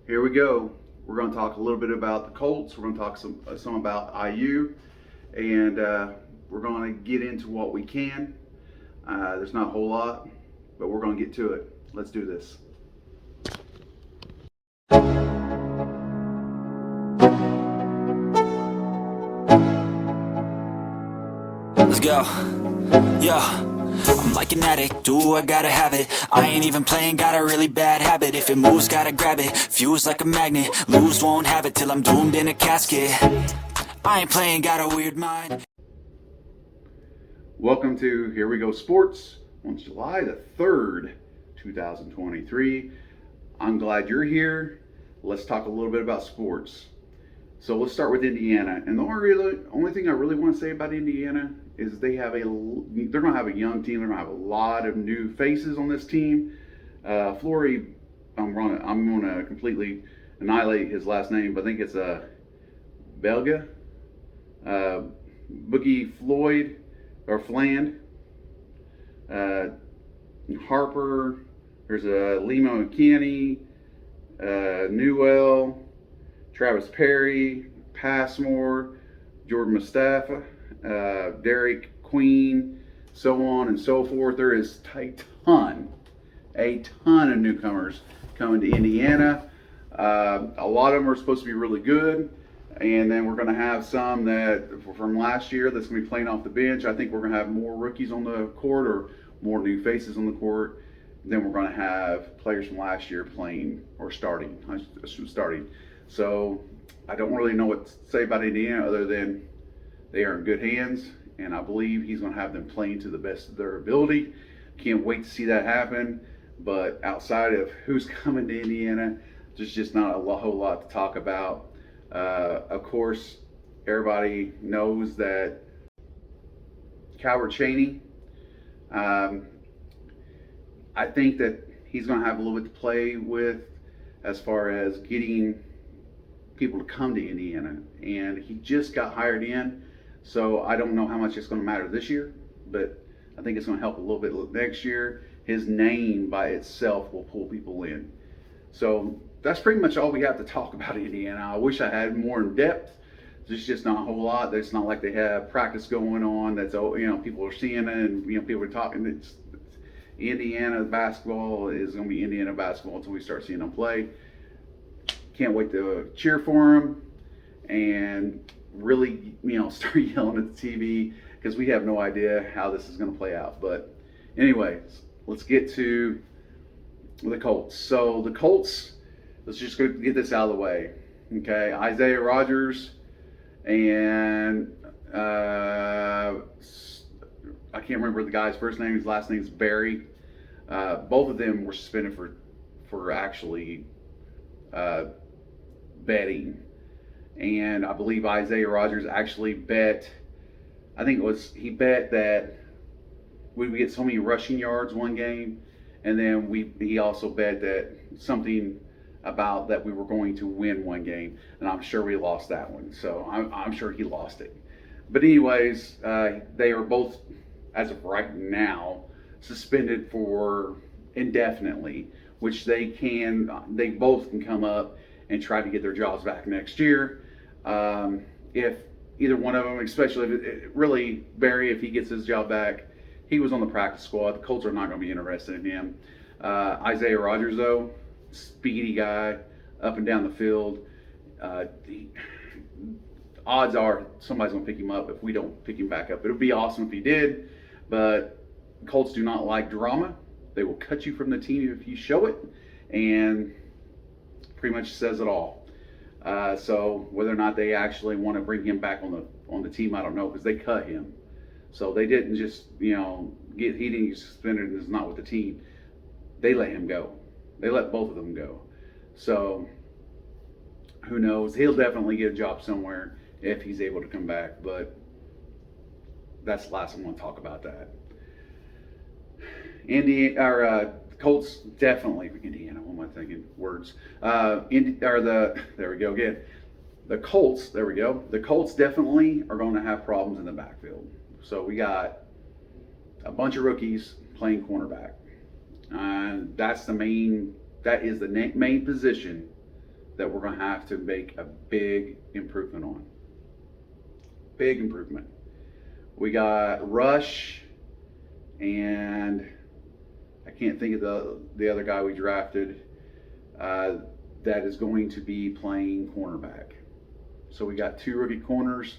Here we go. We're going to talk a little bit about the Colts. We're going to talk some about IU, and we're going to get into what we can. There's not a whole lot, but we're going to get to it. Let's do this. Let's go. Yeah. I'm like an addict, ooh, I gotta have it. I ain't even playing, got a really bad habit. If it moves, gotta grab it, fuse like a magnet. Lose, won't have it till I'm doomed in a casket. I ain't playing, got a weird mind. Welcome to Here We Go Sports on July the 3rd, 2023. I'm glad you're here. Let's talk a little bit about sports. So let's start with Indiana. And the only thing I really want to say about Indiana is they're going to have a young team. They're going to have a lot of new faces on this team. Flory, I'm going to completely annihilate his last name, but I think it's Belga, Boogie Floyd or Fland, Harper. There's a Limo McKinney, Newell, Travis Perry, Passmore, Jordan Mustafa, Derek Queen, so on and so forth. There is a ton of newcomers coming to Indiana. A lot of them are supposed to be really good, and then we're going to have some that from last year that's going to be playing off the bench. I think we're going to have more rookies on the court or more new faces on the court. Then we're going to have players from last year playing or starting. So I don't really know what to say about Indiana other than they are in good hands, and I believe he's going to have them playing to the best of their ability. Can't wait to see that happen. But outside of who's coming to Indiana, there's just not a whole lot to talk about. Of course, everybody knows that Calvert Chaney, I think that he's going to have a little bit to play with as far as getting people to come to Indiana. And he just got hired in, so I don't know how much it's going to matter this year, but I think it's going to help a little bit next year. His name by itself will pull people in. So that's pretty much all we have to talk about Indiana. I wish I had more in depth. There's just not a whole lot. It's not like they have practice going on. That's people are seeing it, and people are talking. It's Indiana basketball is going to be Indiana basketball until we start seeing them play. Can't wait to cheer for them and really, start yelling at the TV because we have no idea how this is going to play out. But anyways, let's get to the Colts. So the Colts, let's just go get this out of the way. Okay, Isaiah Rodgers and I can't remember the guy's first name. His last name is Barry. Both of them were suspended for actually betting, and I believe Isaiah Rodgers actually bet. I think he bet that we would get so many rushing yards one game, and then he also bet that something about that we were going to win one game, and I'm sure we lost that one. So I'm sure he lost it. But anyways, they are both, as of right now, suspended for indefinitely, which they both can come up and try to get their jobs back next year. If either one of them, especially really Barry, if he gets his job back, he was on the practice squad. The Colts are not going to be interested in him. Isaiah Rodgers, though, speedy guy, up and down the field. Odds are somebody's going to pick him up if we don't pick him back up. It would be awesome if he did, but Colts do not like drama. They will cut you from the team if you show it, and pretty much says it all. So whether or not they actually want to bring him back on the team, I don't know, because they cut him. So they didn't just he didn't get suspended and is not with the team. They let him go. They let both of them go. So who knows? He'll definitely get a job somewhere if he's able to come back. But that's the last I want to talk about that. Colts definitely. Indiana. What am I thinking? Words. There we go again. The Colts. There we go. The Colts definitely are going to have problems in the backfield. So we got a bunch of rookies playing cornerback. That is the main position that we're going to have to make a big improvement on. Big improvement. We got Rush, and I can't think of the other guy we drafted that is going to be playing cornerback. So we got 2 rookie corners.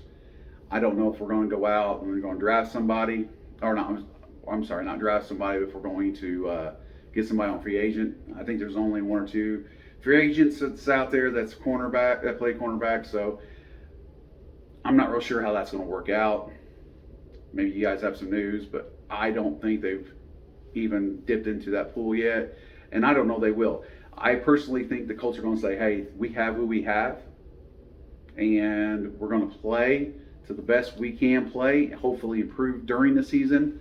I don't know if we're going to go out and we're going to draft somebody, or not. I'm sorry, not draft somebody, but if we're going to get somebody on free agent. I think there's only 1 or 2 free agents that's out there that's cornerback, that play cornerback. So I'm not real sure how that's going to work out. Maybe you guys have some news, but I don't think they've even dipped into that pool yet, and I don't know they will. I personally think the Colts are going to say, hey, we have who we have, and we're going to play to the best we can play, hopefully improve during the season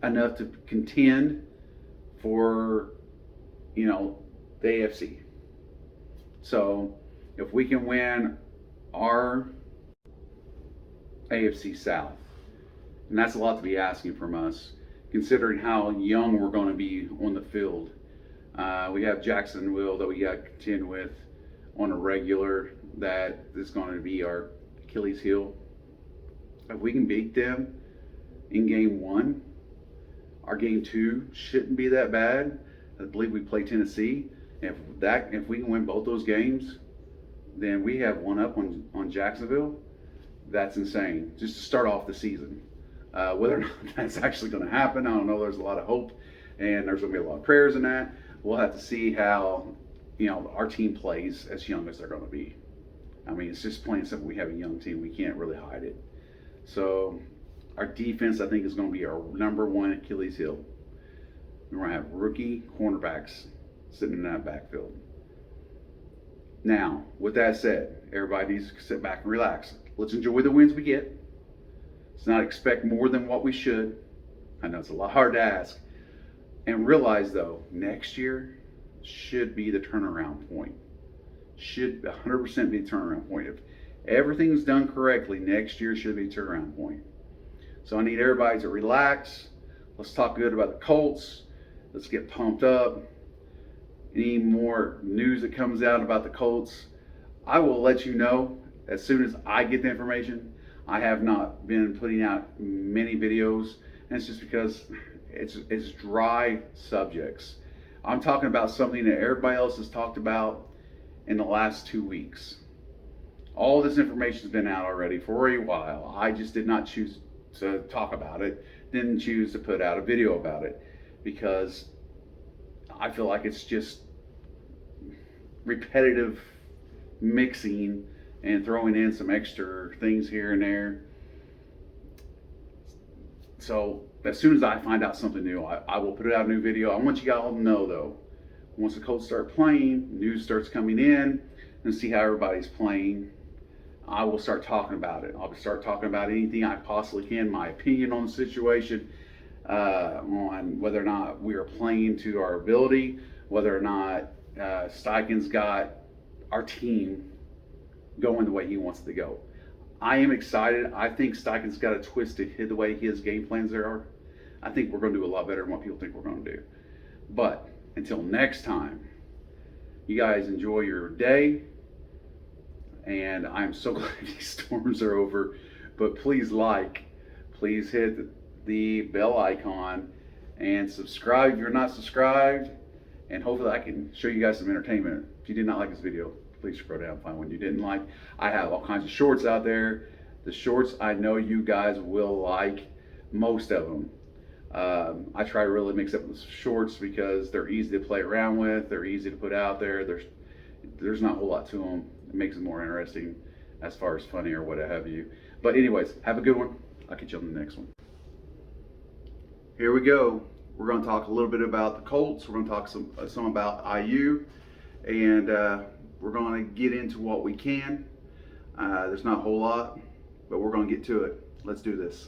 enough to contend for, the AFC. So if we can win our AFC South, and that's a lot to be asking from us, considering how young we're going to be on the field. We have Jacksonville that we got to contend with on a regular. That is going to be our Achilles heel. If we can beat them in game 1, our game 2 shouldn't be that bad. I believe we play Tennessee. If we can win both those games, then we have one up on Jacksonville. That's insane. Just to start off the season. Whether or not that's actually going to happen, I don't know. There's a lot of hope, and there's going to be a lot of prayers in that. We'll have to see how, our team plays as young as they're going to be. I mean, it's just plain simple. We have a young team. We can't really hide it. So our defense, I think, is going to be our number 1 Achilles heel. We're going to have rookie cornerbacks sitting in that backfield. Now, with that said, everybody needs to sit back and relax. Let's enjoy the wins we get. Let's not expect more than what we should. I know it's a lot hard to ask. And realize, though, next year should be the turnaround point. Should 100% be the turnaround point. If everything's done correctly, next year should be a turnaround point. So I need everybody to relax. Let's talk good about the Colts. Let's get pumped up. Any more news that comes out about the Colts, I will let you know as soon as I get the information. I have not been putting out many videos, and it's just because it's dry subjects. I'm talking about something that everybody else has talked about in the last 2 weeks. All this information has been out already for a while. I just did not choose to talk about it, didn't choose to put out a video about it, because I feel like it's just repetitive mixing and throwing in some extra things here and there. So as soon as I find out something new, I will put out a new video. I want you all to know, though, once the Colts start playing, news starts coming in, and see how everybody's playing, I will start talking about it. I'll start talking about anything I possibly can, my opinion on the situation, on whether or not we are playing to our ability, whether or not Steichen's got our team going the way he wants it to go. I am excited. I think Steichen's got a twisted the way his game plans there are. I think we're going to do a lot better than what people think we're going to do. But until next time, you guys enjoy your day. And I'm so glad these storms are over. But please please hit the bell icon and subscribe if you're not subscribed. And hopefully I can show you guys some entertainment. If you did not like this video, please scroll down and find one you didn't like. I have all kinds of shorts out there. The shorts, I know you guys will like most of them. I try to really mix up the shorts because they're easy to play around with. They're easy to put out there. There's not a whole lot to them. It makes it more interesting as far as funny or what have you. But anyways, have a good one. I'll catch you on the next one. Here we go. We're going to talk a little bit about the Colts. We're going to talk some about IU. And we're going to get into what we can. There's not a whole lot, but we're going to get to it. Let's do this.